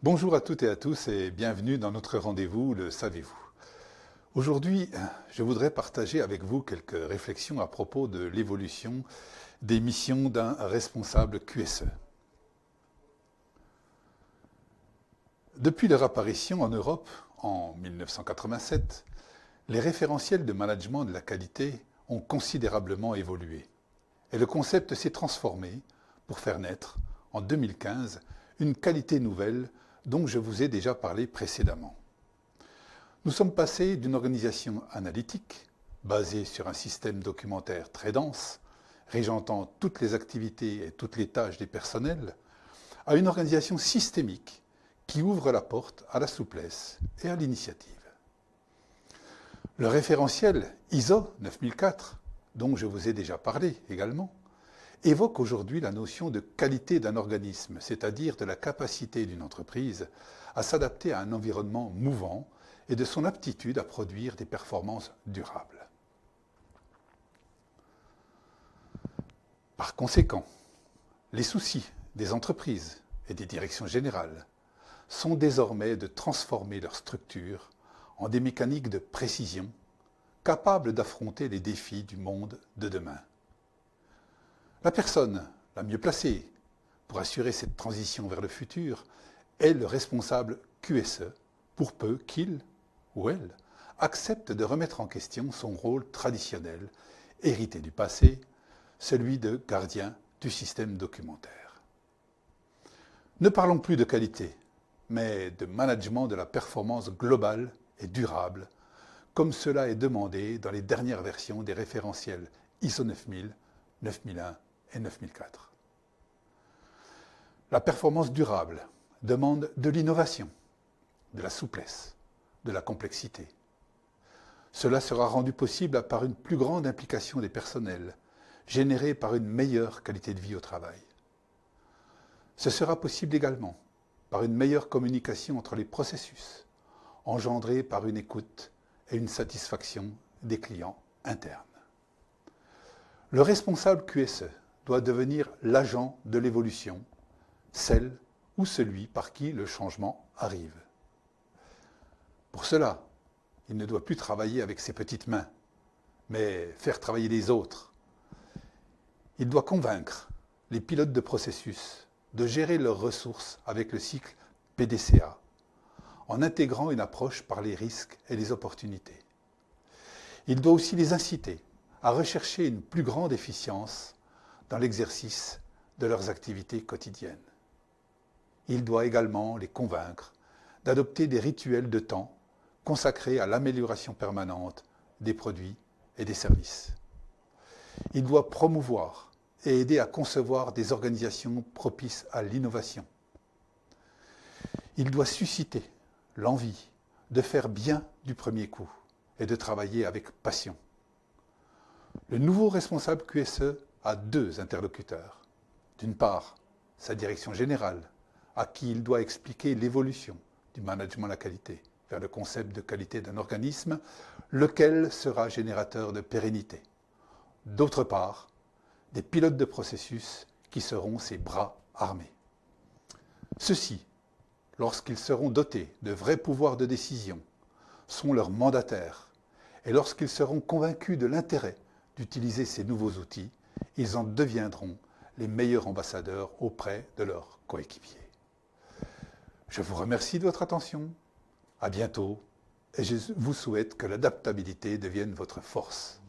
Bonjour à toutes et à tous et bienvenue dans notre rendez-vous, le savez-vous. Aujourd'hui, je voudrais partager avec vous quelques réflexions à propos de l'évolution des missions d'un responsable QSE. Depuis leur apparition en Europe en 1987, les référentiels de management de la qualité ont considérablement évolué et le concept s'est transformé pour faire naître, en 2015, une qualité nouvelle dont je vous ai déjà parlé précédemment. Nous sommes passés d'une organisation analytique, basée sur un système documentaire très dense, régentant toutes les activités et toutes les tâches des personnels, à une organisation systémique qui ouvre la porte à la souplesse et à l'initiative. Le référentiel ISO 9004, dont je vous ai déjà parlé également, évoque aujourd'hui la notion de qualité d'un organisme, c'est-à-dire de la capacité d'une entreprise à s'adapter à un environnement mouvant et de son aptitude à produire des performances durables. Par conséquent, les soucis des entreprises et des directions générales sont désormais de transformer leur structure en des mécaniques de précision capables d'affronter les défis du monde de demain. La personne la mieux placée pour assurer cette transition vers le futur est le responsable QSE, pour peu qu'il ou elle accepte de remettre en question son rôle traditionnel, hérité du passé, celui de gardien du système documentaire. Ne parlons plus de qualité, mais de management de la performance globale et durable, comme cela est demandé dans les dernières versions des référentiels ISO 9000, 9001 et 9004. La performance durable demande de l'innovation, de la souplesse, de la complexité. Cela sera rendu possible par une plus grande implication des personnels, générée par une meilleure qualité de vie au travail. Ce sera possible également par une meilleure communication entre les processus, engendrée par une écoute et une satisfaction des clients internes. Le responsable QSE doit devenir l'agent de l'évolution, celle ou celui par qui le changement arrive. Pour cela, il ne doit plus travailler avec ses petites mains, mais faire travailler les autres. Il doit convaincre les pilotes de processus de gérer leurs ressources avec le cycle PDCA, en intégrant une approche par les risques et les opportunités. Il doit aussi les inciter à rechercher une plus grande efficience dans l'exercice de leurs activités quotidiennes. Il doit également les convaincre d'adopter des rituels de temps consacrés à l'amélioration permanente des produits et des services. Il doit promouvoir et aider à concevoir des organisations propices à l'innovation. Il doit susciter l'envie de faire bien du premier coup et de travailler avec passion. Le nouveau responsable QSE a deux interlocuteurs. D'une part, sa direction générale, à qui il doit expliquer l'évolution du management de la qualité vers le concept de qualité d'un organisme, lequel sera générateur de pérennité. D'autre part, des pilotes de processus qui seront ses bras armés. Ceux-ci, lorsqu'ils seront dotés de vrais pouvoirs de décision, sont leurs mandataires, et lorsqu'ils seront convaincus de l'intérêt d'utiliser ces nouveaux outils, ils en deviendront les meilleurs ambassadeurs auprès de leurs coéquipiers. Je vous remercie de votre attention, à bientôt, et je vous souhaite que l'adaptabilité devienne votre force.